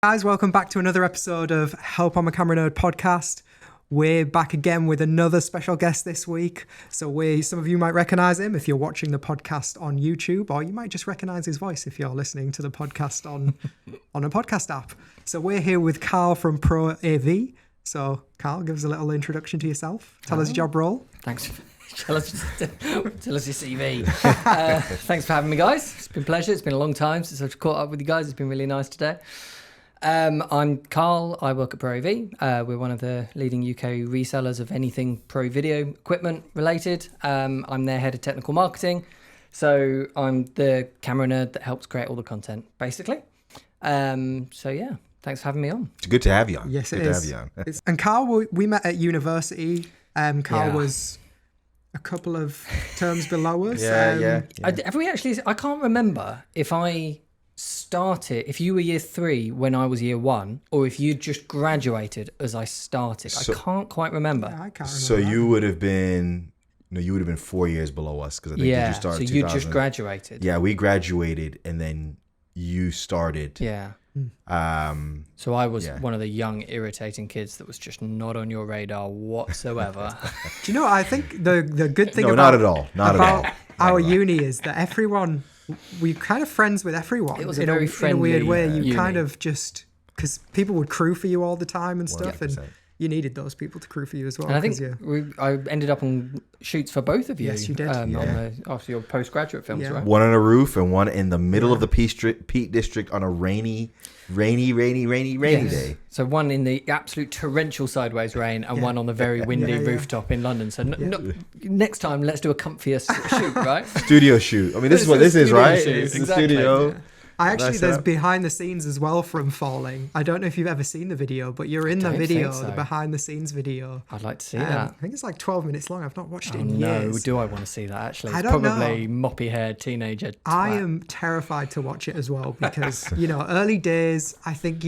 Guys, welcome back to another episode of Help I'm a Camera Nerd podcast. We're back again with another special guest this week. So some of you might recognize him if you're watching the podcast on YouTube, or you might just recognize his voice if you're listening to the podcast on a podcast app. So we're here with Carl from ProAV. So Carl, give us a little introduction to yourself. Tell us your job role. Thanks. Tell us your CV. Thanks for having me, guys. It's been a pleasure. It's been a long time since I've caught up with you guys. It's been really nice today. I'm Carl. I work at ProAV. We're one of the leading UK resellers of anything pro video equipment related. I'm their head of technical marketing. So I'm the camera nerd that helps create all the content, basically. So yeah, thanks for having me on. It's good to have you on. Yes, good it is. And Carl, we met at university. Carl was a couple of terms below us. Have we actually? I can't remember if you were year 3 when I was year 1, or if you just graduated as I started. I can't quite remember. Yeah, I can't remember. So you would have been 4 years below us, because I think you started. So you just graduated. Yeah, we graduated and then you started. Yeah. So I was one of the young, irritating kids that was just not on your radar whatsoever. Do you know? I think the good thing not at all. Our uni is that we're kind of friends with everyone. It was a very friendly, in a weird way. You uni. kind of just, because people would crew for you all the time and stuff, 100%. and you needed those people to crew for you as well. And I think I ended up on shoots for both of you. Yes, you did. After your postgraduate films, right? One on a roof and one in the middle of the Peak District on a rainy day. So one in the absolute torrential sideways rain, and one on the very windy rooftop in London. So next time, let's do a comfier shoot, right? Studio shoot. I mean, this is what this is, right? It's the studio. Yeah. There's behind the scenes as well from Falling. I don't know if you've ever seen the video, but you're in the video, the behind the scenes video. I'd like to see that. I think it's like 12 minutes long. I've not watched it in years. No, do I want to see that actually? It's I don't probably moppy haired teenager. Twat. I am terrified to watch it as well because, early days, I think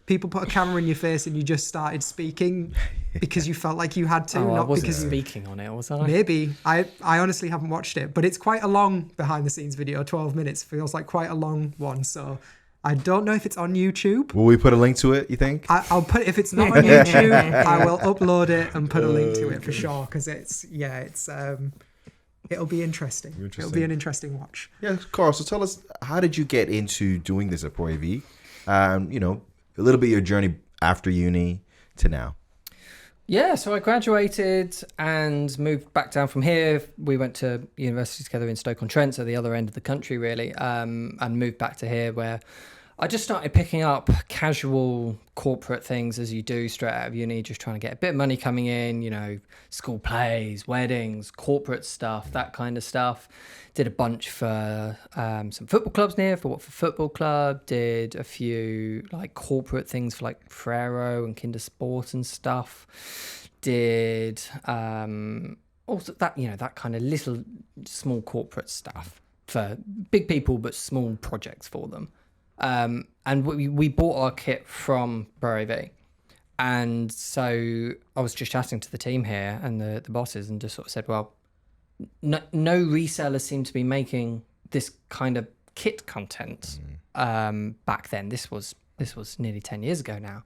people put a camera in your face and you just started speaking because you felt like you had to. Not I wasn't because speaking on it, was I? Maybe. I honestly haven't watched it, but it's quite a long behind the scenes video. 12 minutes feels like quite a long one. So I don't know if it's on YouTube. Will we put a link to it, you think? I'll put it, if it's not on YouTube, I will upload it and put a link to it for sure. Because it'll be interesting. It'll be an interesting watch. Yeah, Carl, so tell us, how did you get into doing this at ProAV? A little bit of your journey after uni to now. Yeah, so I graduated and moved back down from here. We went to university together in Stoke-on-Trent, so the other end of the country, really, and moved back to here where I just started picking up casual corporate things as you do straight out of uni, just trying to get a bit of money coming in, school plays, weddings, corporate stuff, that kind of stuff. Did a bunch for some football clubs near, for Watford Football Club. Did a few corporate things for Frero and Kinder Sport and stuff. Did also that kind of little small corporate stuff for big people but small projects for them. And we bought our kit from ProAV. And so I was just chatting to the team here and the bosses and just sort of said, well, no resellers seem to be making this kind of kit content back then. This was nearly 10 years ago now.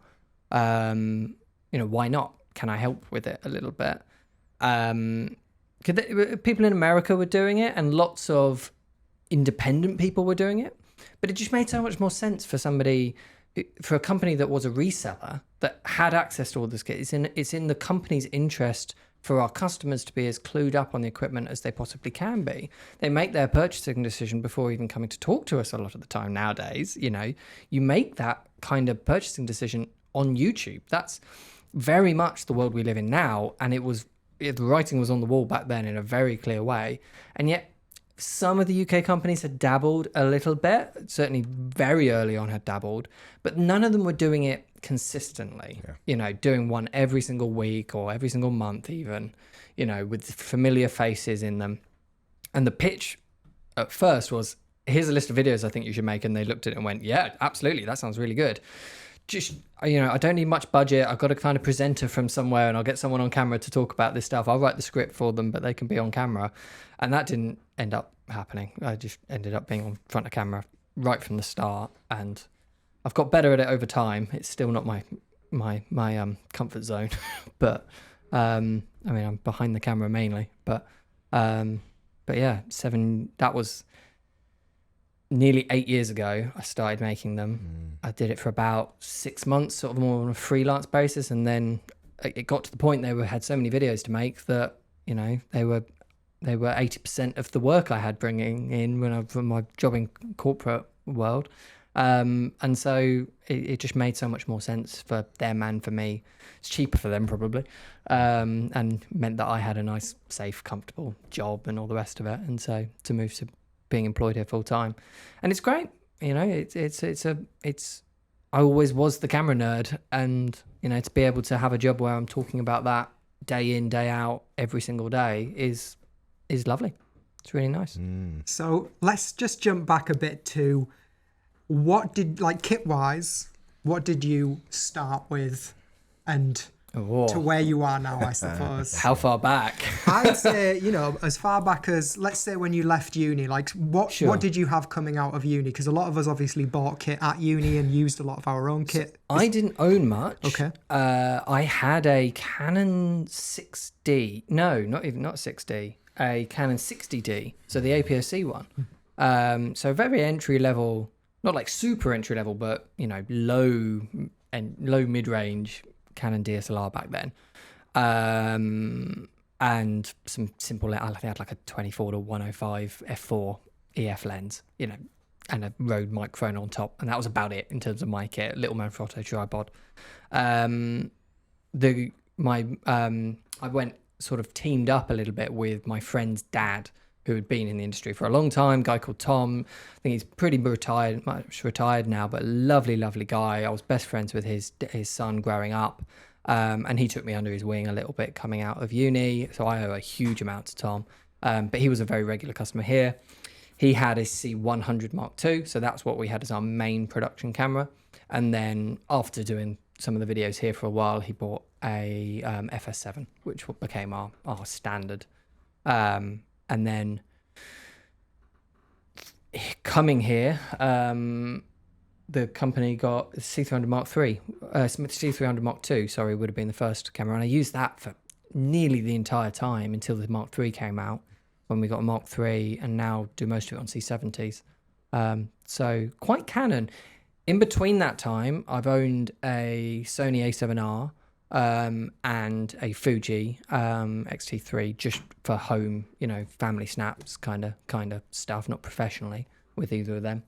Why not? Can I help with it a little bit? People in America were doing it and lots of independent people were doing it. But it just made so much more sense for a company that was a reseller that had access to all this kit. It's in the company's interest for our customers to be as clued up on the equipment as they possibly can be. They make their purchasing decision before even coming to talk to us a lot of the time nowadays. You make that kind of purchasing decision on YouTube. That's very much the world we live in now. And the writing was on the wall back then in a very clear way. And yet, some of the UK companies had dabbled a little bit, certainly very early on had dabbled, but none of them were doing it consistently, doing one every single week or every single month even, with familiar faces in them. And the pitch at first was, here's a list of videos I think you should make. And they looked at it and went, yeah, absolutely. That sounds really good. Just, I don't need much budget. I've got to find a presenter from somewhere and I'll get someone on camera to talk about this stuff. I'll write the script for them, but they can be on camera. And that didn't end up happening. I just ended up being on front of camera right from the start. And I've got better at it over time. It's still not my comfort zone, but I mean, I'm behind the camera mainly, but yeah, that was nearly 8 years ago. I started making them. I did it for about 6 months, sort of more on a freelance basis, and then it got to the point had so many videos to make that, you know, they were 80% of the work I had bringing in when I was from my job in corporate world. And so it just made so much more sense for them and for me. It's cheaper for them probably, and meant that I had a nice, safe, comfortable job and all the rest of it. And so to move to being employed here full time, and it's great. You know, it's I always was the camera nerd, and you know, to be able to have a job where I'm talking about that day in, day out, every single day is lovely. It's really nice. So let's just jump back a bit to what did, like, kit wise, what did you start with and to where you are now, I suppose? How far back? I'd say, you know, as far back as, let's say, when you left uni, like what did you have coming out of uni? Because a lot of us obviously bought kit at uni and used a lot of our own kit. I didn't own much. Okay. I had a Canon 6D. No, not 6D. A Canon 60D. So the APS-C one. So very entry level, not like super entry level, but you know, low mid range Canon DSLR back then. And some simple, I think I had like a 24-105 f4 EF lens, you know, and a Rode microphone on top, and that was about it in terms of my kit. Little Manfrotto tripod. I went sort of teamed up a little bit with my friend's dad, who had been in the industry for a long time, a guy called Tom. I think he's pretty much retired now, but lovely, lovely guy. I was best friends with his son growing up, and he took me under his wing a little bit coming out of uni, so I owe a huge amount to Tom. But he was a very regular customer here. He had a C100 Mark II, so that's what we had as our main production camera. And then after doing some of the videos here for a while, he bought a FS7, which became our standard. And then coming here, the company got C300 Mark III, C300 Mark II, sorry, would have been the first camera. And I used that for nearly the entire time until the Mark III came out, when we got a Mark III, and now do most of it on C70s. So quite Canon. In between that time, I've owned a Sony A7R, and a Fuji X-T3 just for home, you know, family snaps kind of stuff, not professionally with either of them.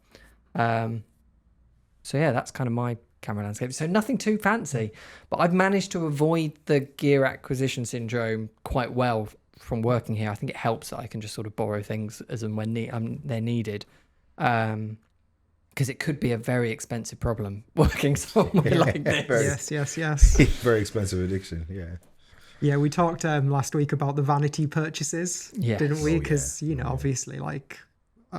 So yeah, that's kind of my camera landscape. So nothing too fancy, but I've managed to avoid the gear acquisition syndrome quite well from working here. I think it helps that I can just sort of borrow things as and when they're needed. Because it could be a very expensive problem working somewhere like this. Yes. Very expensive addiction, yeah. Yeah, we talked last week about the vanity purchases, didn't we? Because, you know, obviously, like,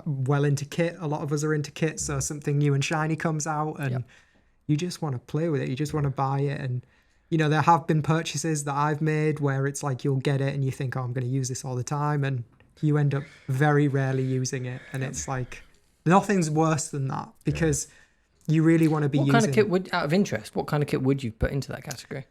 well into kit. A lot of us are into kit, so something new and shiny comes out, and you just want to play with it. You just want to buy it. And, you know, there have been purchases that I've made where it's like you'll get it and you think, oh, I'm going to use this all the time, and you end up very rarely using it. And it's like, nothing's worse than that, because you really want to be using... What kind of kit would, out of interest, what kind of kit would you put into that category?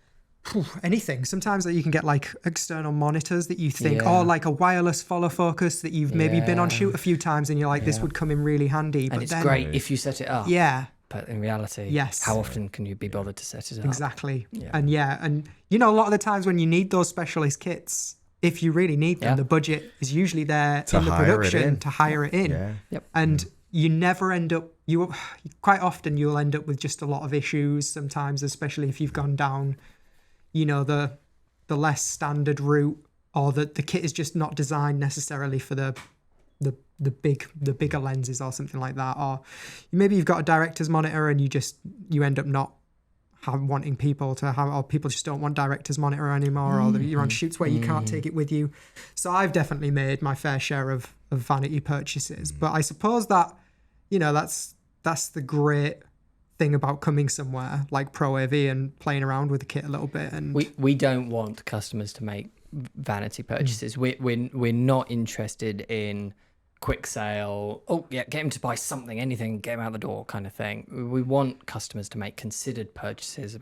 Anything. Sometimes you can get like external monitors that you think, or like a wireless follow focus that you've maybe been on shoot a few times and you're like, this would come in really handy. And but it's then, great if you set it up. Yeah. But in reality, how often can you be bothered to set it up? Exactly. Yeah. And you know, a lot of the times when you need those specialist kits, if you really need them, the budget is usually there in the production to hire it in. Yeah. Yep. And you never end up, quite often you'll end up with just a lot of issues sometimes, especially if you've gone down, you know, the less standard route, or that the kit is just not designed necessarily for the bigger lenses or something like that. Or maybe you've got a director's monitor and you end up not wanting people to have, or people just don't want director's monitor anymore, or you're on shoots where you can't take it with you. So I've definitely made my fair share of vanity purchases. But I suppose that, you know, that's the great thing about coming somewhere like ProAV and playing around with the kit a little bit. And we don't want customers to make vanity purchases. We're not interested in quick sale. Oh yeah, get him to buy something, anything, get him out the door kind of thing. We want customers to make considered purchases.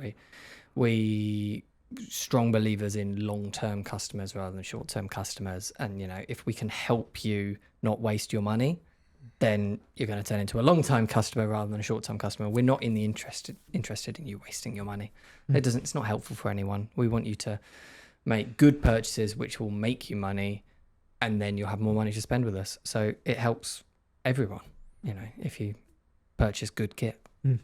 We strong believers in long-term customers rather than short-term customers. And, you know, if we can help you not waste your money, then you're going to turn into a long-time customer rather than a short-term customer. We're not interested in you wasting your money. It's not helpful for anyone. We want you to make good purchases which will make you money, and then you'll have more money to spend with us. So it helps everyone, you know, if you purchase good kit. I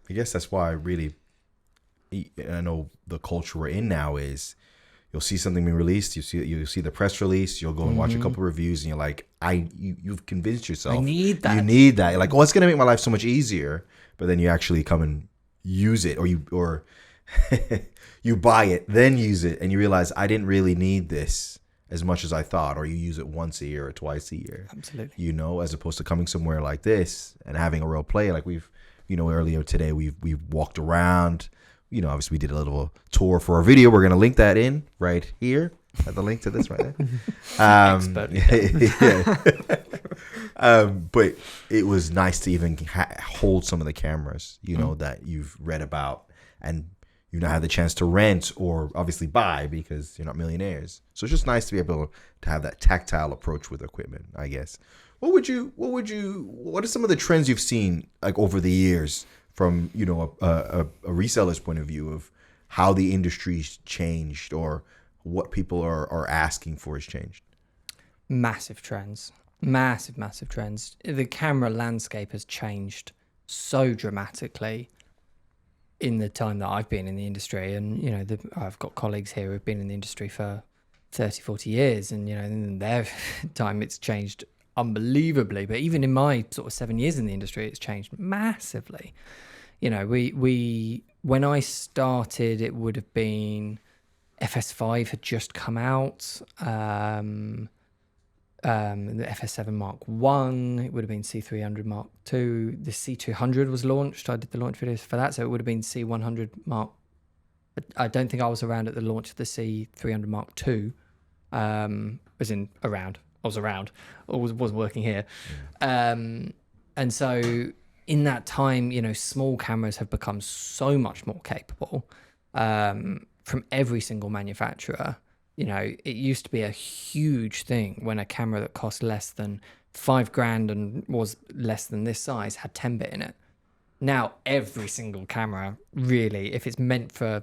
guess that's why I know the culture we're in now is you'll see something being released, you'll see the press release, you'll go and watch a couple of reviews, and you're like, you've convinced yourself. I need that. You need that. You're like, oh, it's gonna make my life so much easier. But then you actually come and use it, or you buy it, then use it, and you realize I didn't really need this as much as I thought, or you use it once a year or twice a year. Absolutely. You know, as opposed to coming somewhere like this and having a real play. Like we've, you know, earlier today we've walked around. You know, obviously we did a little tour for our video. We're gonna link that in right here. At the link to this right there. But it was nice to even hold some of the cameras, you know, that you've read about, and you now have the chance to rent or obviously buy because you're not millionaires. So it's just nice to be able to have that tactile approach with equipment, I guess. What are some of the trends you've seen like over the years from, you know, a reseller's point of view of how the industry's changed or what people are asking for has changed? Massive trends. The camera landscape has changed so dramatically in the time that I've been in the industry. And, you know, I've got colleagues here who've been in the industry for 30, 40 years. And, you know, in their time, it's changed unbelievably. But even in my sort of 7 years in the industry, it's changed massively. You know, when I started, it would have been FS5 had just come out. The FS7 Mark 1, it would have been C300 Mark 2. The C200 was launched. I did the launch videos for that, so it would have been C100 Mark. But I don't think I was around at the launch of the C300 Mark 2. As in around. I was around. I was working here. And so in that time, you know, small cameras have become so much more capable from every single manufacturer. You know, it used to be a huge thing when a camera that cost less than $5,000 and was less than this size had 10-bit in it. Now, every single camera, really, if it's meant for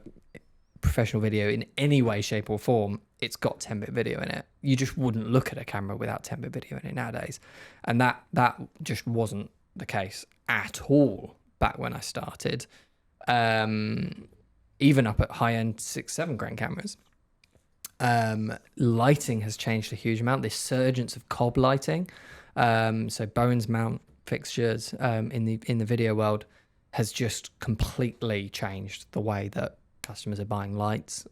professional video in any way, shape or form, it's got 10-bit video in it. You just wouldn't look at a camera without 10-bit video in it nowadays. And that just wasn't the case at all back when I started. Even up at high-end 6-7 grand cameras. Lighting has changed a huge amount. This surgence of cob lighting, so Bowen's mount fixtures in the video world has just completely changed the way that customers are buying lights.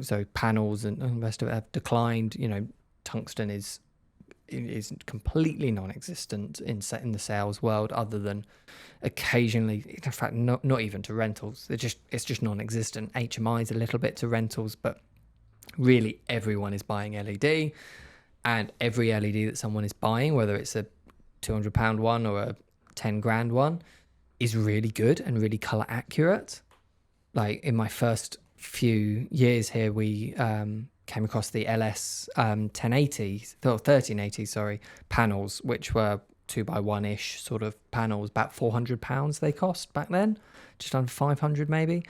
So panels and the rest of it have declined. You know, tungsten is completely non-existent in the sales world, other than occasionally, in fact, not even to rentals. It's just non-existent. HMI is a little bit to rentals, but really everyone is buying LED, and every LED that someone is buying, whether it's a £200 one or a 10 grand one, is really good and really color accurate. Like in my first few years here, we came across the LS 1380 panels, which were 2x1-ish sort of panels, about £400 they cost back then, just under 500 maybe,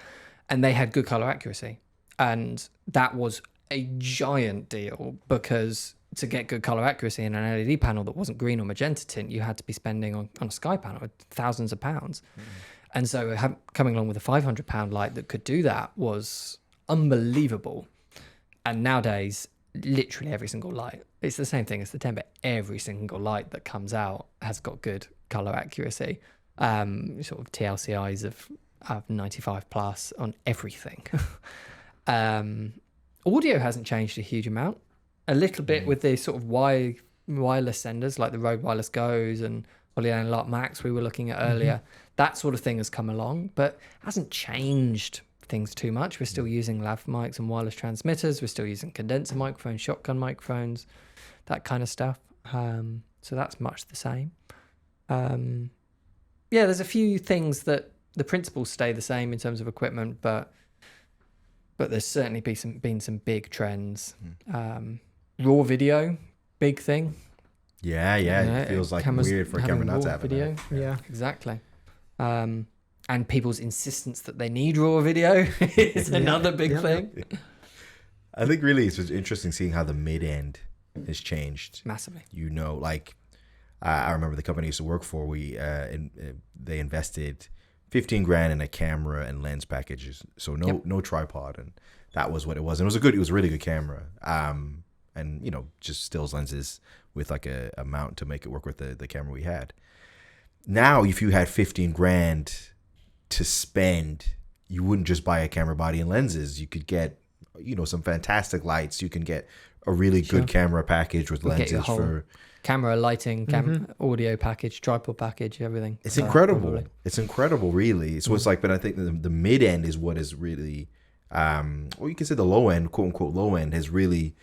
and they had good color accuracy. And that was a giant deal, because to get good color accuracy in an LED panel that wasn't green or magenta tint, you had to be spending on a sky panel thousands of pounds. And so coming along with a £500 light that could do that was unbelievable. And nowadays, literally every single light, it's the same thing as the 10-bit. Every single light that comes out has got good color accuracy. Sort of TLCIs of 95 plus on everything. Audio hasn't changed a huge amount. A little bit with the sort of wireless senders like the Rode Wireless Go's and Holyland Lark Max we were looking at earlier. That sort of thing has come along, but hasn't changed things too much. We're still using lav mics and wireless transmitters. We're still using condenser microphones, shotgun microphones, that kind of stuff. So that's much the same. Yeah, there's a few things that the principles stay the same in terms of equipment, but there's certainly been some big trends. Raw video, big thing. Yeah, it feels like weird for a camera not to have video. That. Yeah, exactly. And people's insistence that they need raw video is another big thing. I think really it's interesting seeing how the mid-end has changed. Massively. Like I remember the company I used to work for, they invested $15,000 in a camera and lens packages. So no tripod, and that was what it was. And it was a really good camera. And just stills lenses with like a mount to make it work with the camera we had. Now, if you had $15,000 to spend, you wouldn't just buy a camera body and lenses. You could get, some fantastic lights. You can get a really good camera package with lenses for camera, lighting, audio package, tripod package, everything. It's incredible. Probably. It's incredible, really. So it's like, but I think the mid end is what is really, or you can say the low end, quote unquote, low end has really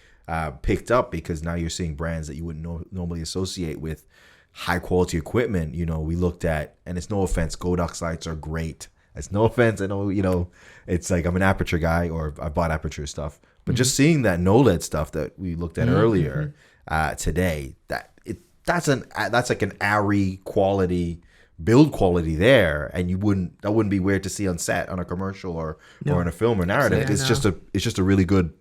picked up, because now you're seeing brands that you wouldn't normally associate with high quality equipment. We looked at, and it's no offense, Godox lights are great. It's no offense. I know, it's like I'm an Aperture guy, or I bought Aperture stuff, but just seeing that NOLED stuff that we looked at earlier today, that's like an ARRI quality, build quality there, and that wouldn't be weird to see on set on a commercial or in a film or narrative. It's just a really good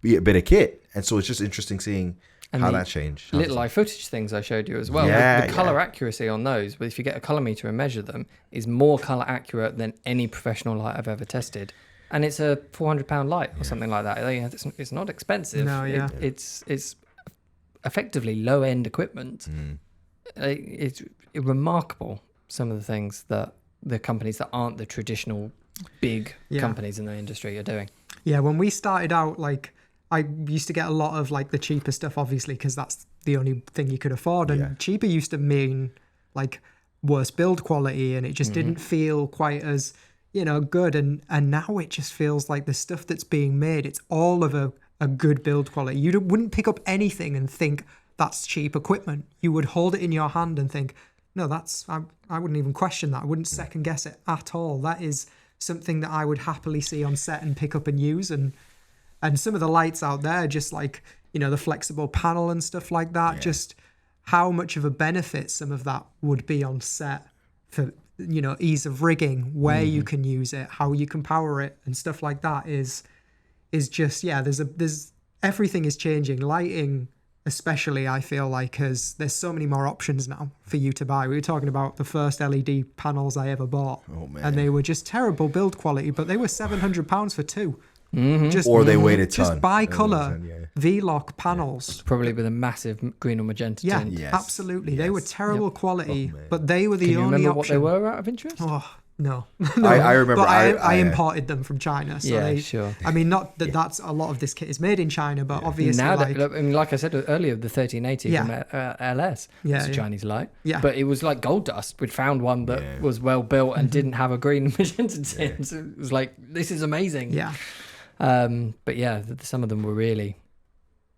bit of kit, and so it's just interesting seeing how that changed. Little eye footage things I showed you as well. The color accuracy on those, but if you get a color meter and measure them, is more color accurate than any professional light I've ever tested. And it's a £400 light or something like that. It's not expensive. No, yeah. It's effectively low end equipment. It's remarkable, some of the things that the companies that aren't the traditional big companies in the industry are doing. Yeah, when we started out, like, I used to get a lot of like the cheaper stuff, obviously, because that's the only thing you could afford. And cheaper used to mean like worse build quality, and it just didn't feel quite as, good. And now it just feels like the stuff that's being made, it's all of a good build quality. You wouldn't pick up anything and think that's cheap equipment. You would hold it in your hand and think, no, I wouldn't even question that. I wouldn't second guess it at all. That is something that I would happily see on set and pick up and use. And some of the lights out there, just like, the flexible panel and stuff like that, just how much of a benefit some of that would be on set for, ease of rigging, where you can use it, how you can power it and stuff like that is just, there's everything is changing. Lighting, especially, I feel like, there's so many more options now for you to buy. We were talking about the first LED panels I ever bought. Oh, man. And they were just terrible build quality, but they were £700 for two. Or they weighed a ton. Just bi-color V-Lock panels. Probably with a massive green or magenta tint. Yeah, absolutely. They were terrible quality, but they were the only option. Can you remember what they were out of interest? Oh, no. I remember. But I imported them from China. So sure. I mean, not that that's a lot of this kit is made in China, but obviously. Now, like I said earlier, the 1380 from LS, it's a Chinese light. Yeah. But it was like gold dust. We'd found one that was well built and didn't have a green magenta tint. So it was like, this is amazing. Yeah. But some of them were really.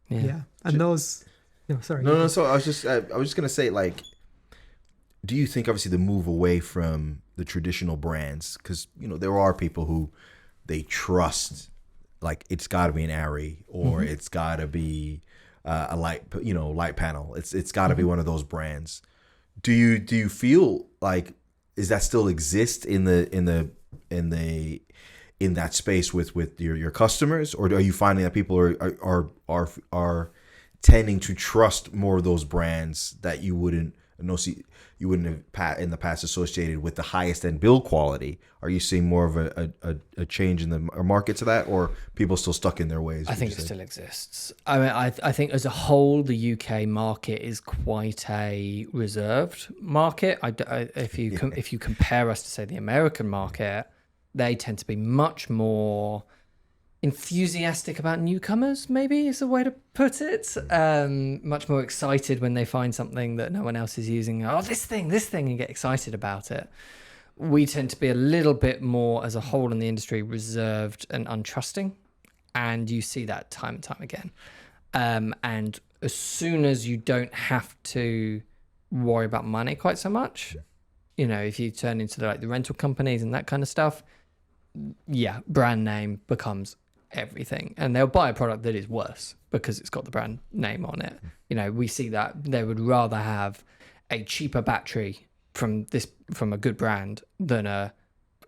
Yeah. And those. No, sorry. No. So I was just gonna say, like, do you think obviously the move away from the traditional brands, because there are people who they trust, like it's got to be an ARRI or it's got to be a light panel. It's got to be one of those brands. Do you feel like, is that still exist in that space with your customers, or are you finding that people are tending to trust more of those brands that you wouldn't have in the past associated with the highest end build quality? Are you seeing more of a change in the market to that, or people still stuck in their ways? I think it still exists. I mean, I think as a whole, the UK market is quite a reserved market. If you compare us to, say, the American market, they tend to be much more enthusiastic about newcomers, maybe is a way to put it. Much more excited when they find something that no one else is using. Oh, this thing, and get excited about it. We tend to be a little bit more, as a whole in the industry, reserved and untrusting. And you see that time and time again. And as soon as you don't have to worry about money quite so much, if you turn into the rental companies and that kind of stuff, yeah, brand name becomes everything, and they'll buy a product that is worse because it's got the brand name on it. We see that they would rather have a cheaper battery from a good brand than a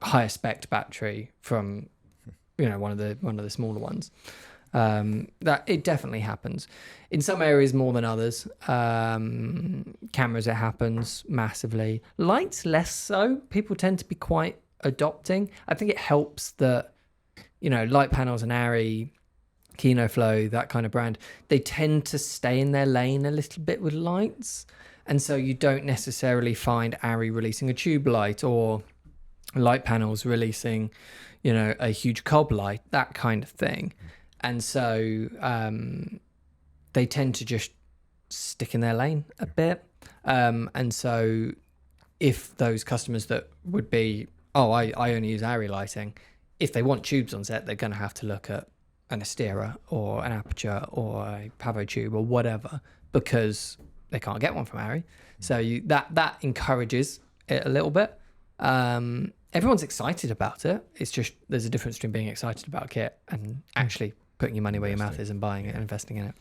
higher spec battery from one of the smaller ones. That it definitely happens in some areas more than others. Cameras, it happens massively. Lights, less so. People tend to be quite adopting. I think it helps that light panels and Arri, Kinoflow, that kind of brand, they tend to stay in their lane a little bit with lights, and so you don't necessarily find Arri releasing a tube light or light panels releasing a huge cob light, that kind of thing. And so they tend to just stick in their lane a bit. And so if those customers that would be, I only use Arri lighting, if they want tubes on set, they're going to have to look at an Astera or an Aperture or a Pavo tube or whatever, because they can't get one from Arri. So that encourages it a little bit. Everyone's excited about it. It's just there's a difference between being excited about kit and actually putting your money where your mouth is and buying it and investing in it.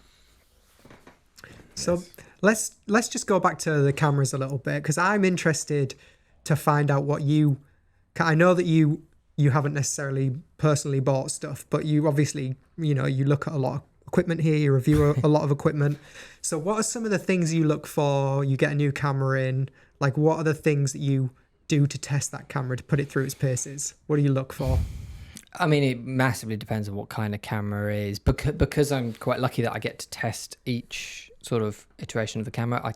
So let's just go back to the cameras a little bit, because I'm interested to find out what I know that you haven't necessarily personally bought stuff, but you obviously, you look at a lot of equipment here, you review a lot of equipment. So what are some of the things you look for? You get a new camera in, what are the things that you do to test that camera, to put it through its paces? What do you look for? I mean, it massively depends on what kind of camera it is. Because I'm quite lucky that I get to test each sort of iteration of the camera,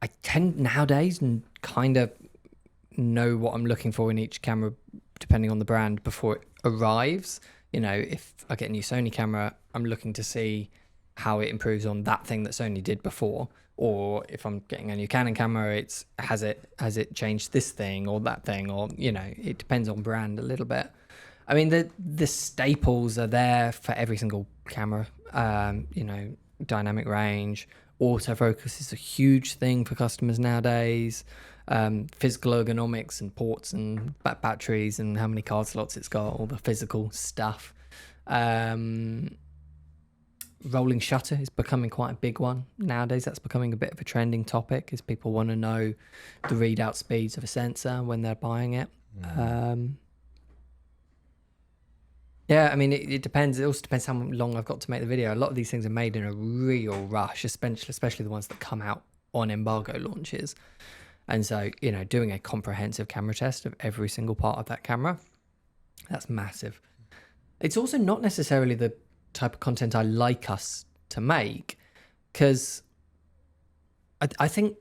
I tend nowadays and kind of know what I'm looking for in each camera depending on the brand before it arrives. If I get a new Sony camera, I'm looking to see how it improves on that thing that Sony did before. Or if I'm getting a new Canon camera, has it changed this thing or that thing, or it depends on brand a little bit. I mean, the staples are there for every single camera. Dynamic range, autofocus is a huge thing for customers nowadays. Physical ergonomics and ports and batteries and how many card slots it's got, all the physical stuff. Rolling shutter is becoming quite a big one nowadays. That's becoming a bit of a trending topic, as people want to know the readout speeds of a sensor when they're buying it. Yeah, I mean, it depends. It also depends how long I've got to make the video. A lot of these things are made in a real rush, especially the ones that come out on embargo launches. And so, doing a comprehensive camera test of every single part of that camera, that's massive. It's also not necessarily the type of content I like us to make, because I think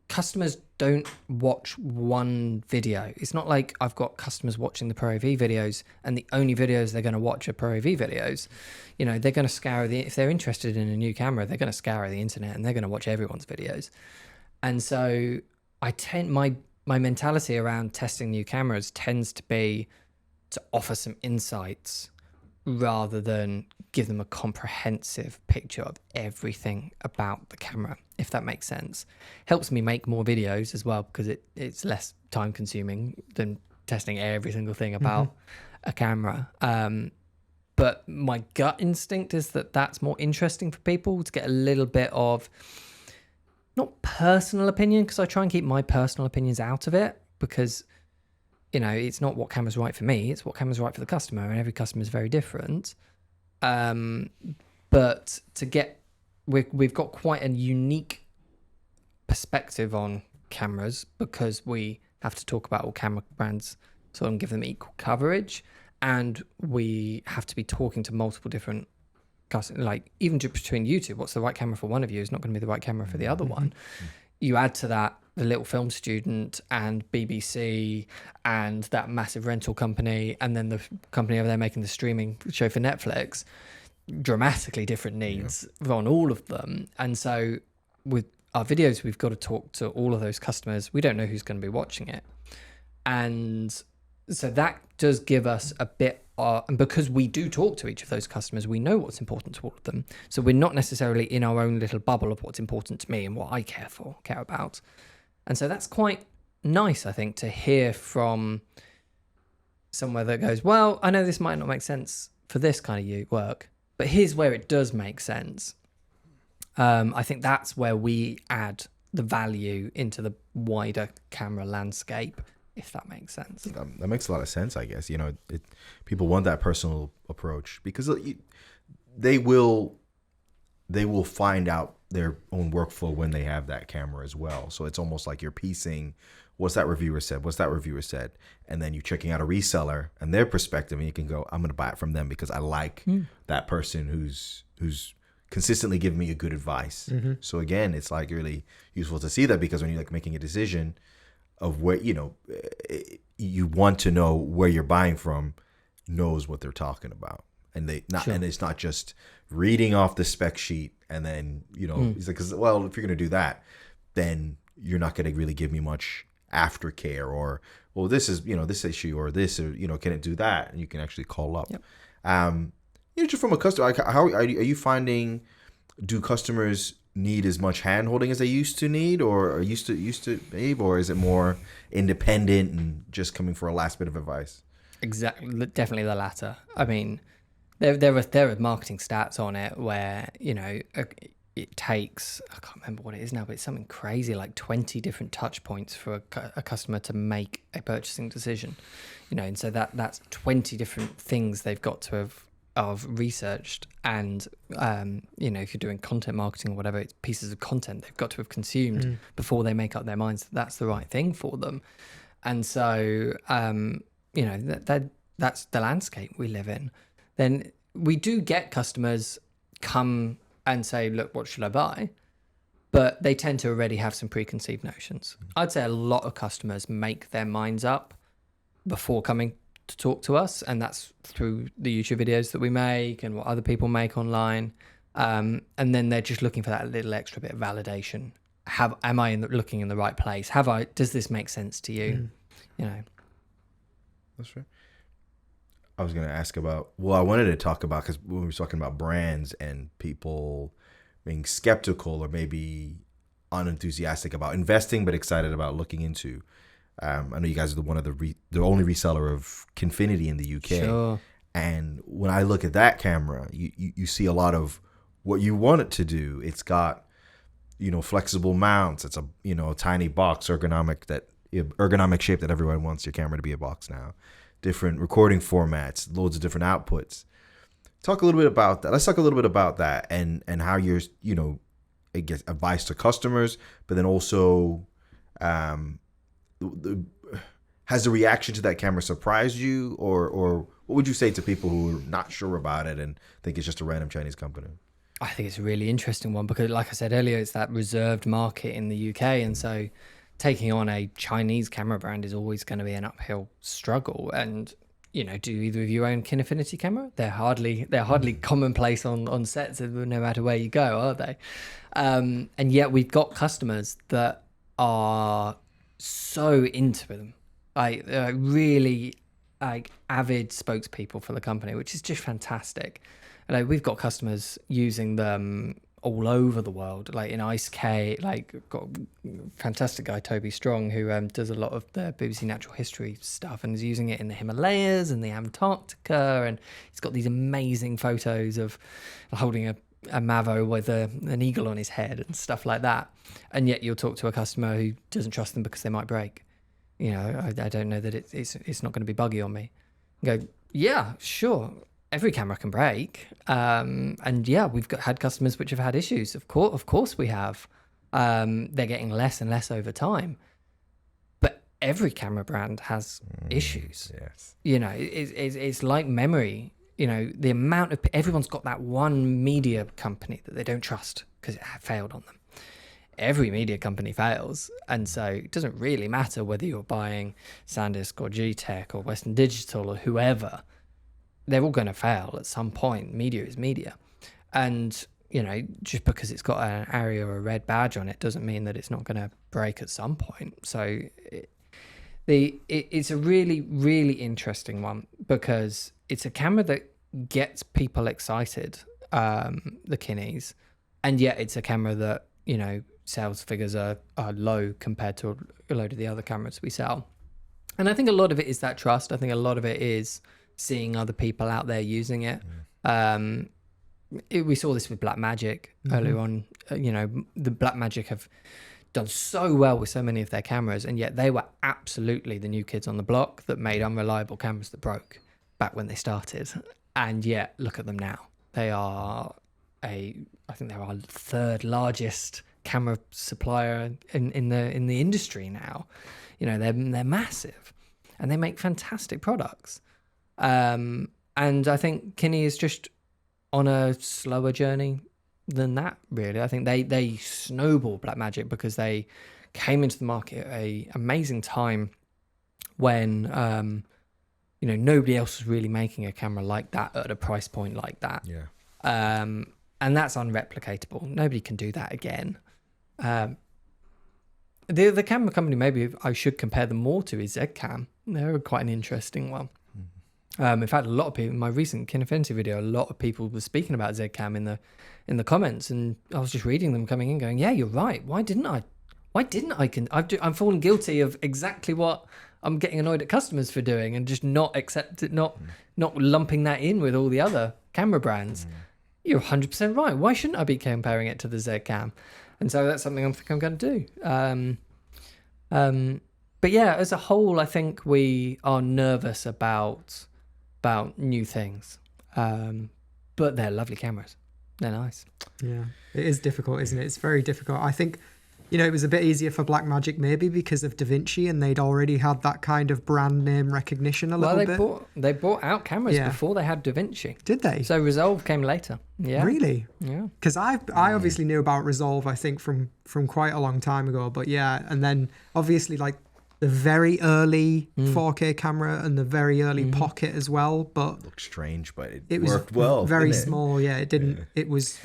customers don't watch one video. It's not like I've got customers watching the ProAV videos and the only videos they're going to watch are ProAV videos. They're going to scour if they're interested in a new camera, they're going to scour the internet and they're going to watch everyone's videos. And so my mentality around testing new cameras tends to be to offer some insights rather than give them a comprehensive picture of everything about the camera, if that makes sense. Helps me make more videos as well, because it's less time consuming than testing every single thing about a camera. But my gut instinct is that that's more interesting for people, to get a little bit of, not personal opinion, because I try and keep my personal opinions out of it, because it's not what camera's right for me, it's what camera's right for the customer, and every customer is very different. But we've got quite a unique perspective on cameras, because we have to talk about all camera brands sort of give them equal coverage, and we have to be talking to multiple different customers. Like, even just between you two, what's the right camera for one of you is not going to be the right camera for the other one. You add to that the little film student and BBC and that massive rental company, and then the company over there making the streaming show for Netflix, dramatically different needs on all of them. And so with our videos, we've got to talk to all of those customers. We don't know who's going to be watching it. And so that does give us a bit and because we do talk to each of those customers, we know what's important to all of them. So we're not necessarily in our own little bubble of what's important to me and what I care about. And so that's quite nice, I think, to hear from somewhere that goes, well, I know this might not make sense for this kind of work, but here's where it does make sense. I think that's where we add the value into the wider camera landscape, if that makes sense. That makes a lot of sense, I guess. You know, people want that personal approach because they will find out their own workflow when they have that camera as well. So it's almost like you're piecing what's that reviewer said, and then you're checking out a reseller and their perspective, and you can go, I'm going to buy it from them because I like that person who's consistently giving me a good advice. Mm-hmm. So again, it's like really useful to see that, because when you're like making a decision of where, you know, you want to know where you're buying from knows what they're talking about. And and it's not just reading off the spec sheet and then, you know, he's like, 'cause, well, if you're going to do that, then you're not going to really give me much aftercare, or, well, this is, you know, this issue, or this, or, you know, can it do that? And you can actually call up. Yep. You know, just from a customer, how are you finding, do customers need as much hand holding as they used to need, or used to Abe, or is it more independent and just coming for a last bit of advice? Exactly, definitely the latter. I mean, there are marketing stats on it where, you know, it takes, I can't remember what it is now, but it's something crazy, like 20 different touch points for a customer to make a purchasing decision, you know, and so that's 20 different things they've got to have researched, and you know, if you're doing content marketing or whatever, it's pieces of content they've got to have consumed before they make up their minds that that's the right thing for them. And so you know, that's the landscape we live in. Then we do get customers come and say, look, what should I buy? But they tend to already have some preconceived notions. I'd say a lot of customers make their minds up before coming to talk to us, and that's through the YouTube videos that we make and what other people make online. And then they're just looking for that little extra bit of validation. Am I looking in the right place? Does this make sense to you? You know. That's right. I was going to ask about, well, I wanted to talk about, because when we were talking about brands and people being skeptical or maybe unenthusiastic about investing, but excited about looking into. I know you guys are the only reseller of Kinfinity in the UK. Sure. And when I look at that camera, you see a lot of what you want it to do. It's got, you know, flexible mounts. It's a, you know, a tiny box, ergonomic shape that everyone wants your camera to be a box now. Different recording formats, loads of different outputs. Talk a little bit about that. Let's talk a little bit about that and how you're, you know, it gets advice to customers, but then also, has the reaction to that camera surprised you, or what would you say to people who are not sure about it and think it's just a random Chinese company? I think it's a really interesting one because, like I said earlier, it's that reserved market in the UK, and so taking on a Chinese camera brand is always going to be an uphill struggle. And, you know, do either of you own Kinfinity camera? They're hardly commonplace on sets no matter where you go, are they? And yet we've got customers that are so into them, like really like avid spokespeople for the company, which is just fantastic. And we've got customers using them all over the world, like in Ice K, like got a fantastic guy, Toby Strong, who does a lot of the BBC Natural History stuff and is using it in the Himalayas and the Antarctica, and he's got these amazing photos of holding a Mavo with an eagle on his head and stuff like that. And yet you'll talk to a customer who doesn't trust them because they might break. You know, I don't know that it's not going to be buggy on me. And go, yeah, sure. Every camera can break. And yeah, we've had customers which have had issues. Of course we have. They're getting less and less over time. But every camera brand has issues. Yes. You know, it's like memory. You know, the amount of everyone's got that one media company that they don't trust because it failed on them. Every media company fails, and so it doesn't really matter whether you're buying SanDisk or G-Tech or Western Digital or whoever. They're all going to fail at some point. Media is media, and you know, just because it's got an ARRI or a red badge on it doesn't mean that it's not going to break at some point. So It's a really, really interesting one because it's a camera that gets people excited, the Kinneys, and yet it's a camera that, you know, sales figures are low compared to a load of the other cameras we sell. And I think a lot of it is that trust. I think a lot of it is seeing other people out there using it. We saw this with Blackmagic earlier on. You know, the Blackmagic have done so well with so many of their cameras, and yet they were absolutely the new kids on the block that made unreliable cameras that broke back when they started. And yet, look at them now. They are I think they're our third largest camera supplier in the industry now. You know, they're massive, and they make fantastic products. And I think Kinney is just on a slower journey than that, really. I think they snowballed Blackmagic because they came into the market at an amazing time when you know, nobody else was really making a camera like that at a price point like that. Yeah. And that's unreplicatable. Nobody can do that again. The camera company maybe I should compare them more to is Zcam. They're quite an interesting one. In fact, a lot of people in my recent Kinefinity video, a lot of people were speaking about Zcam in the comments, and I was just reading them coming in, going, "Yeah, you're right. Why didn't I? I'm falling guilty of exactly what I'm getting annoyed at customers for doing, and just not accept it, not lumping that in with all the other camera brands. You're 100% right. Why shouldn't I be comparing it to the Zcam?" And so that's something I think I'm going to do. But yeah, as a whole, I think we are nervous about new things, but they're lovely cameras. They're nice. Yeah, it is difficult, isn't it? It's very difficult. I think, you know, it was a bit easier for Blackmagic maybe because of DaVinci, and they'd already had that kind of brand name recognition a little bit. They brought out cameras before they had DaVinci. Did they? So Resolve came later. Yeah. Really? Yeah. Because I obviously knew about Resolve, I think, from quite a long time ago. But yeah, and then obviously like the very early 4K camera and the very early Pocket as well. But Looked strange, but it was worked well. Very didn't it? small. Yeah, it didn't. It was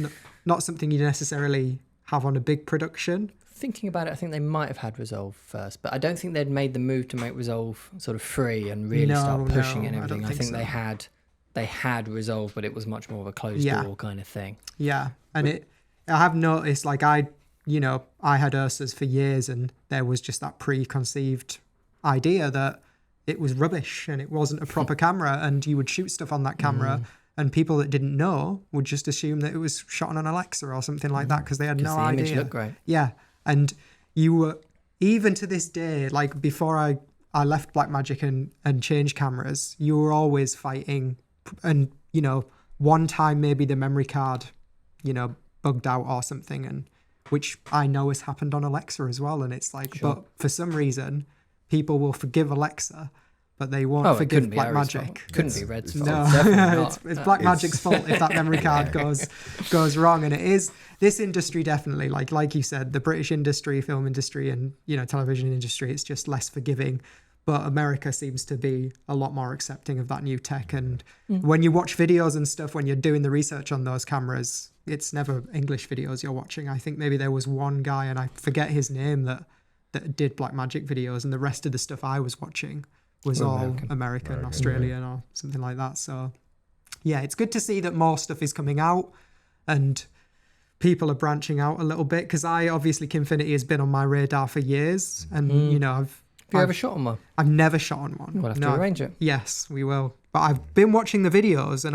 not something you necessarily have on a big production. Thinking about it, I think they might have had Resolve first, but I don't think they'd made the move to make Resolve sort of free and really start pushing it and everything. I think so. they had Resolve, but it was much more of a closed door kind of thing. Yeah, and I have noticed, like I had Ursas for years, and there was just that preconceived idea that it was rubbish and it wasn't a proper camera, and you would shoot stuff on that camera. And people that didn't know would just assume that it was shot on an Alexa or something like that because they had no idea. The image looked great. Yeah, and you were, even to this day, like before I left Blackmagic and changed cameras, you were always fighting. And, you know, one time maybe the memory card, you know, bugged out or something, and which I know has happened on Alexa as well. And it's like, but for some reason, people will forgive Alexa, but they won't forgive Blackmagic. Couldn't be Red's fault. No, it's Blackmagic's fault if that memory card goes wrong. And it is this industry definitely, like you said, the British industry, film industry, and, you know, television industry. It's just less forgiving, but America seems to be a lot more accepting of that new tech. And when you watch videos and stuff, when you're doing the research on those cameras, it's never English videos you're watching. I think maybe there was one guy, and I forget his name, that did Blackmagic videos, and the rest of the stuff I was watching was all American, Australian, or something like that. So yeah, it's good to see that more stuff is coming out and people are branching out a little bit, because Kinefinity has been on my radar for years, and you know, Have you ever shot on one? I've never shot on one. We'll have to arrange it. Yes, we will. But I've been watching the videos, and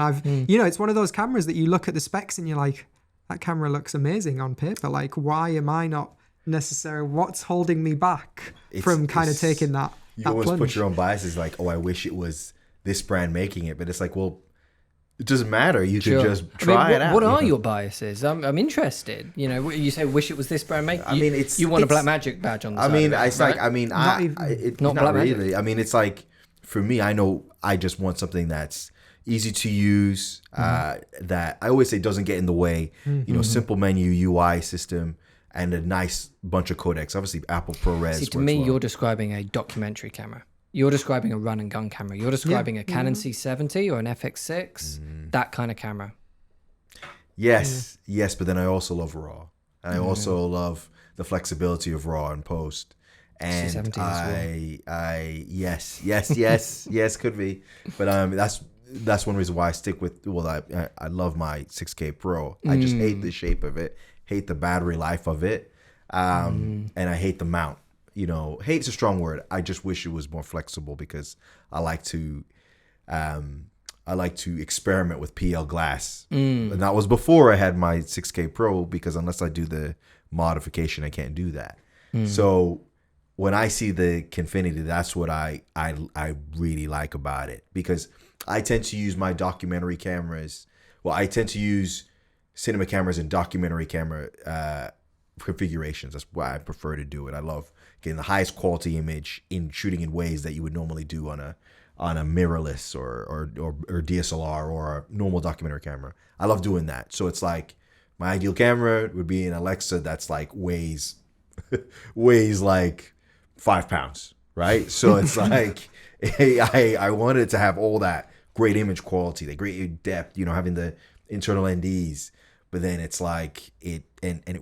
you know, it's one of those cameras that you look at the specs and you're like, that camera looks amazing on paper. Like, why am I not necessarily? What's holding me back from kind of taking that? You always put your own biases, like, oh, I wish it was this brand making it, but it's like, well, it doesn't matter. You could just try it out. What are your biases? I'm interested. You know, you say wish it was this brand making. I mean, you want a Blackmagic badge on the side. I mean, it's like, I mean, not really. I mean, it's like, for me, I know I just want something that's easy to use, that I always say doesn't get in the way. You know, simple menu, UI system, and a nice bunch of codecs. Obviously, Apple ProRes. See, to me, you're describing a documentary camera. You're describing a run and gun camera. You're describing a Canon C70 or an FX6, that kind of camera. Yes, but then I also love RAW. And I also love the flexibility of RAW and post. And C70 as I yes, could be. But that's one reason why I stick with. Well, I love my 6K Pro. I just hate the shape of it, hate the battery life of it, and I hate the mount. Hate's a strong word. I just wish it was more flexible because I like to experiment with PL glass. And that was before I had my 6K Pro, because unless I do the modification, I can't do that. So when I see the Confinity, that's what I really like about it, because I tend to use my documentary cameras. Well, I tend to use cinema cameras and documentary camera configurations. That's why I prefer to do it. I love getting the highest quality image in shooting in ways that you would normally do on a mirrorless or DSLR or a normal documentary camera. I love doing that. So it's like my ideal camera would be an Alexa that's like weighs like 5 pounds, right? So it's like I wanted to have all that great image quality, the great depth, having the internal NDs, but then it's like it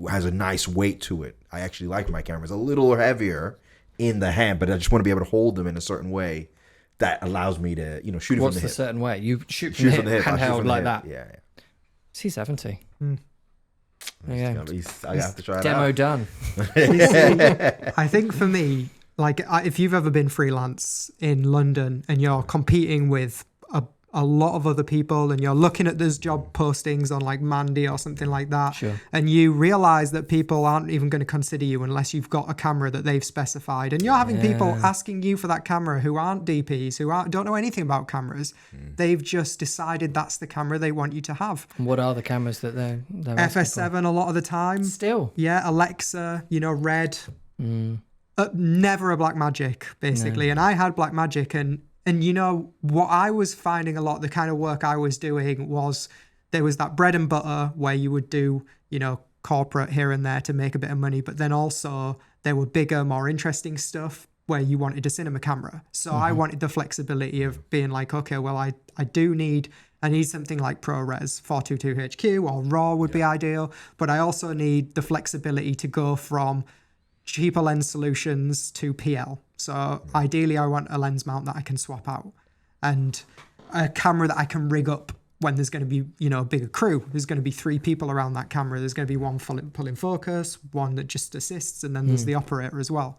has a nice weight to it. I actually like my cameras a little heavier in the hand, but I just want to be able to hold them in a certain way that allows me to, shoot it from the hip. What's the certain way? You shoot from the hip, handheld like that? Yeah. C70. I have to try it Demo out. done. I think for me, like if you've ever been freelance in London and you're competing with a lot of other people and you're looking at those job postings on like Mandy or something like that, Sure. and you realize that people aren't even going to consider you unless you've got a camera that they've specified, and you're having people asking you for that camera who aren't DPs, who don't know anything about cameras. They've just decided that's the camera they want you to have. What are the cameras that they're FS7 a lot of the time. Still. Yeah, Alexa, Red. Never a Blackmagic, basically. No. And I had Blackmagic, and what I was finding a lot, the kind of work I was doing was there was that bread and butter where you would do, corporate here and there to make a bit of money. But then also there were bigger, more interesting stuff where you wanted a cinema camera. So I wanted the flexibility of being like, okay, well, I need something like ProRes 422HQ or RAW would be ideal. But I also need the flexibility to go from cheaper lens solutions to PL. So ideally I want a lens mount that I can swap out and a camera that I can rig up when there's going to be, a bigger crew. There's going to be 3 people around that camera. There's going to be one pulling focus, one that just assists, and then there's the operator as well.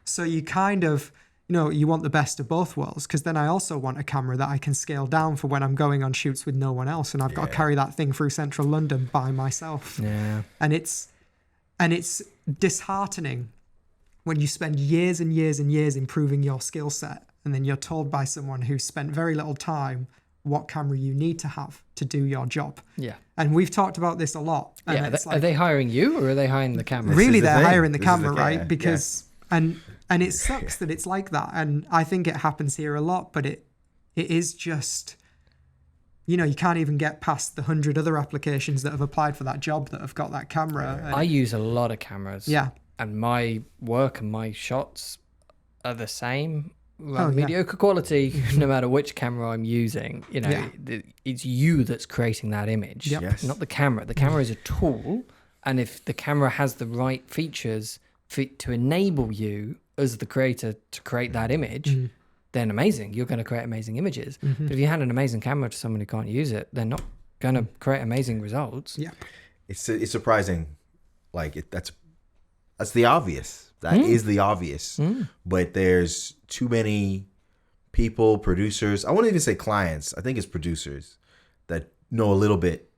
So you kind of, you want the best of both worlds, because then I also want a camera that I can scale down for when I'm going on shoots with no one else and I've got to carry that thing through central London by myself. Yeah. And it's disheartening when you spend years and years and years improving your skill set, and then you're told by someone who spent very little time what camera you need to have to do your job. Yeah. And we've talked about this a lot. And are they hiring you, or are they hiring the camera? Really, they're hiring the camera, right? Because and it sucks that it's like that. And I think it happens here a lot, but it is just, you can't even get past the 100 other applications that have applied for that job that have got that camera. And I use a lot of cameras. Yeah. And my work and my shots are the same. Mediocre quality, no matter which camera I'm using. It's you that's creating that image, not the camera. The camera is a tool, and if the camera has the right features to enable you as the creator to create that image, then amazing. You're going to create amazing images. But if you hand an amazing camera to someone who can't use it, they're not going to create amazing results. Yeah, it's surprising. That's the obvious. That is the obvious. But there's too many people, producers. I won't even say clients. I think it's producers that know a little bit,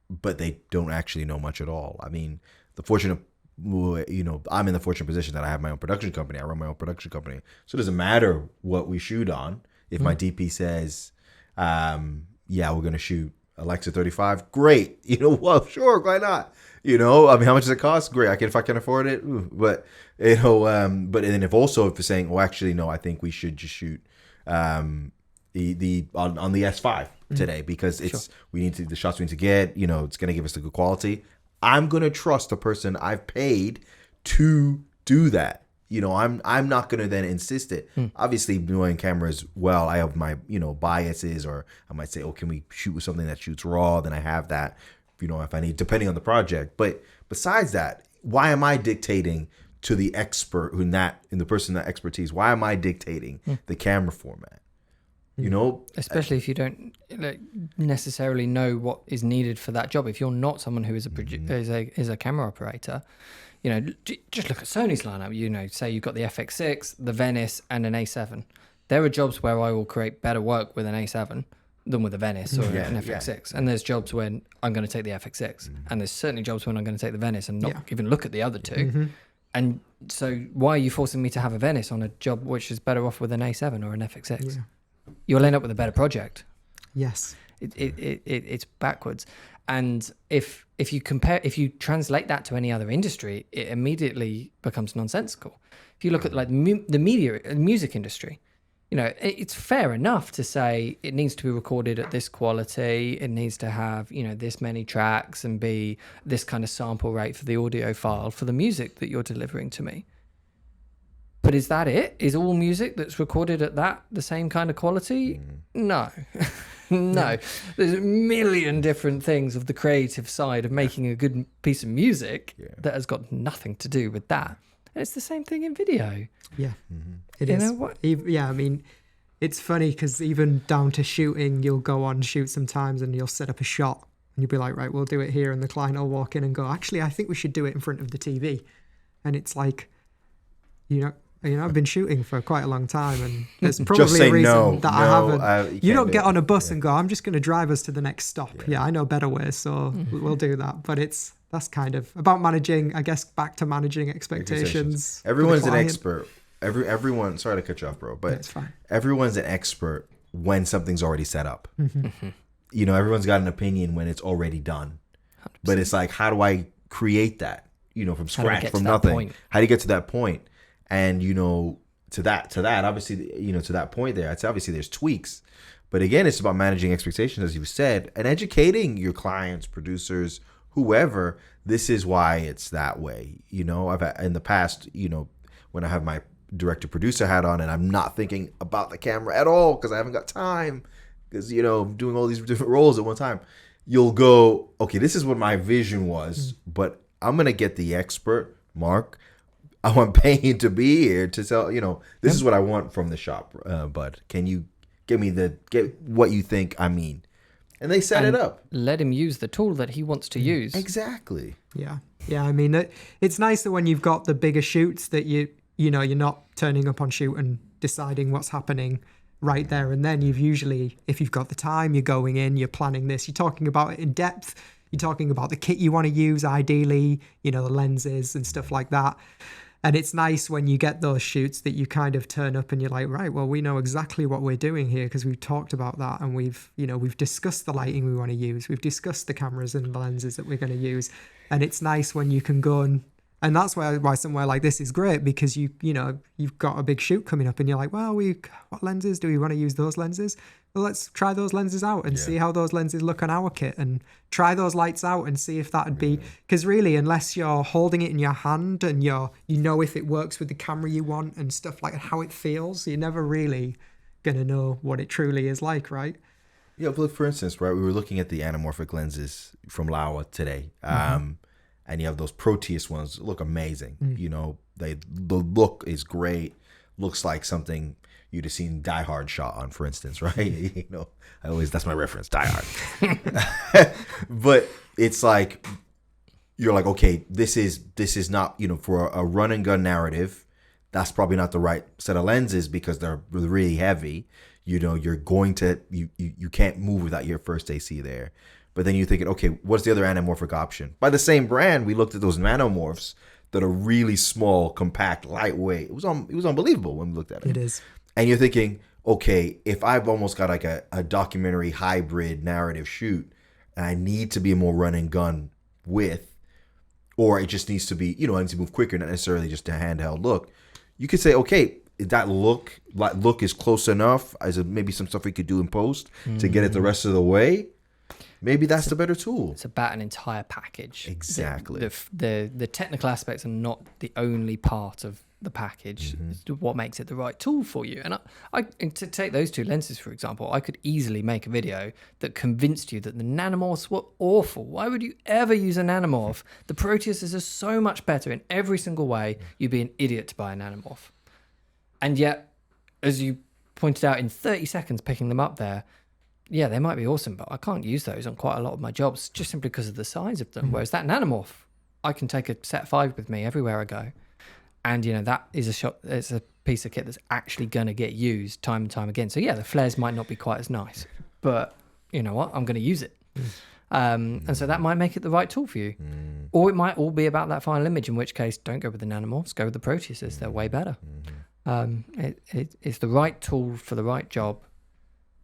but they don't actually know much at all. I mean, I'm in the fortunate position that I have my own production company. I run my own production company. So it doesn't matter what we shoot on. If my DP says, we're going to shoot Alexa 35, great. Well, sure, why not? How much does it cost? Great. If I can afford it. But but then if you're saying, oh, actually, no, I think we should just shoot on the S5 today, because we need the shots we need to get, it's going to give us the good quality. I'm going to trust the person I've paid to do that. I'm not going to then insist it. Obviously, knowing cameras well, I have my, biases, or I might say, oh, can we shoot with something that shoots raw? Then I have that, if I need, depending on the project. But besides that, why am I dictating to the expert in the person that expertise. Why am I dictating the camera format? You know, especially if you don't necessarily know what is needed for that job. If you're not someone who is is a camera operator, you know, just look at Sony's lineup. You know, say you've got the FX6, the Venice, and an A7. There are jobs where I will create better work with an A7 than with a Venice or an FX6. And there's jobs when I'm going to take the FX6, and there's certainly jobs when I'm going to take the Venice and not even look at the other two. And so why are you forcing me to have a Venice on a job which is better off with an A7 or an FX6? You'll end up with a better project. Yes. It's backwards. And if you translate that to any other industry, it immediately becomes nonsensical. If you look at like the music industry, you know, it's fair enough to say it needs to be recorded at this quality, it needs to have, you know, this many tracks and be this kind of sample rate for the audio file for the music that you're delivering to me. But is that it? Is all music that's recorded at the same kind of quality? No. No. There's a million different things of the creative side of making a good piece of music that has got nothing to do with that. And it's the same thing in video. Yeah, it is. Know what? Yeah, I mean, it's funny because even down to shooting, you'll go on shoot sometimes and you'll set up a shot and you'll be like, right, we'll do it here. And the client will walk in and go, actually, I think we should do it in front of the TV. And it's like, you know, I've been shooting for quite a long time, and there's probably a reason that I haven't. You don't get on a bus and go, I'm just going to drive us to the next stop. Yeah, I know better ways, so we'll do that. But that's kind of about managing, I guess, back to managing expectations. Everyone's an expert. Everyone, sorry to cut you off, bro, but it's fine. Everyone's an expert when something's already set up. You know, everyone's got an opinion when it's already done. 100%. But it's like, how do I create that, you know, from scratch, from nothing? How do you get to that point? And, you know, to that, obviously, you know, to that point there, it's obviously there's tweaks. But again, it's about managing expectations, as you said, and educating your clients, producers, whoever. This is why it's that way. You know, I've had, in the past, you know, when I have my director producer hat on and I'm not thinking about the camera at all because I haven't got time because, you know, I'm doing all these different roles at one time. You'll go, okay, this is what my vision was, but I'm going to get the expert, Mark. I want paying to be here to tell, you know, this is what I want from the shop, bud. Can you get what you think I mean? And they set it up. Let him use the tool that he wants to use. Exactly. Yeah. Yeah. I mean, it's nice that when you've got the bigger shoots that you know, you're not turning up on shoot and deciding what's happening right there. And then you've usually, if you've got the time, you're going in, you're planning this, you're talking about it in depth. You're talking about the kit you want to use, ideally, you know, the lenses and stuff like that. And it's nice when you get those shoots that you kind of turn up and you're like, right, well, we know exactly what we're doing here because we've talked about that and we've discussed the lighting we want to use. We've discussed the cameras and the lenses that we're going to use. And it's nice when you can go and that's why somewhere like this is great because you know, you've got a big shoot coming up and you're like, well, what lenses do we want to use? Those lenses? Well, let's try those lenses out and see how those lenses look on our kit and try those lights out and see if that would be, because really, unless you're holding it in your hand and you know if it works with the camera you want and stuff like how it feels, you're never really going to know what it truly is like, right? Yeah, look, for instance, right, we were looking at the anamorphic lenses from Laowa today. And you have those Proteus ones look amazing. You know, the look is great. Looks like something you'd have seen Die Hard shot on, for instance, right? You know, that's my reference, Die Hard. But it's like, you're like, okay, this is not, you know, for a run and gun narrative, that's probably not the right set of lenses because they're really heavy. You know, you're going to, you can't move without your first AC there. But then you're thinking, okay, what's the other anamorphic option? By the same brand, we looked at those nanomorphs that are really small, compact, lightweight. It was unbelievable when we looked at it. It is. And you're thinking, okay, if I've almost got like a documentary hybrid narrative shoot and I need to be a more run and gun with, or it just needs to be, you know, I need to move quicker, not necessarily just a handheld look, you could say, okay, that look is close enough as maybe some stuff we could do in post to get it the rest of the way. Maybe that's the better tool. It's about an entire package. Exactly. The technical aspects are not the only part of the package is what makes it the right tool for you. And to take those two lenses, for example, I could easily make a video that convinced you that the nanomorphs were awful. Why would you ever use a nanomorph? The Proteus are so much better in every single way. You'd be an idiot to buy a nanomorph. And yet, as you pointed out, in 30 seconds picking them up there, yeah, they might be awesome, but I can't use those on quite a lot of my jobs just simply because of the size of them. Whereas that nanomorph, I can take a set 5 with me everywhere I go. And, that is it's a piece of kit that's actually going to get used time and time again. So, yeah, the flares might not be quite as nice, but you know what? I'm going to use it. And so that might make it the right tool for you. Or it might all be about that final image, in which case, don't go with the nanomorphs, go with the Proteuses. They're way better. It's the right tool for the right job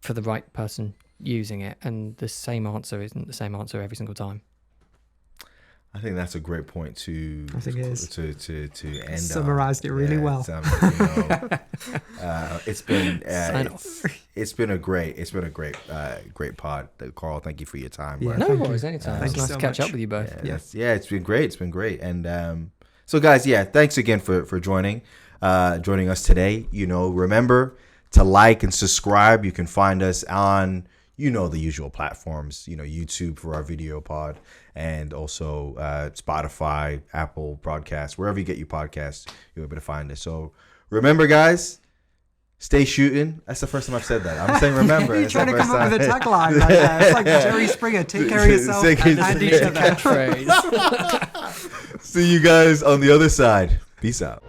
for the right person using it. And the same answer isn't the same answer every single time. I think that's a great point to end. Summarized it really well. It's been it's been a great pod. Carl, thank you for your time. Yeah, no worries, anytime. It's nice to catch up with you both. Yeah, it's been great. And so guys, thanks again for joining us today. Remember to like and subscribe. You can find us on the usual platforms, YouTube for our video pod, and also Spotify, Apple Podcasts, wherever you get your podcasts, you'll be able to find us. So remember, guys, stay shooting. That's the first time I've said that. I'm saying remember. You're trying to come up with a tagline. It's like Jerry Springer, take care of yourself and each other. Catchphrase. See you guys on the other side. Peace out.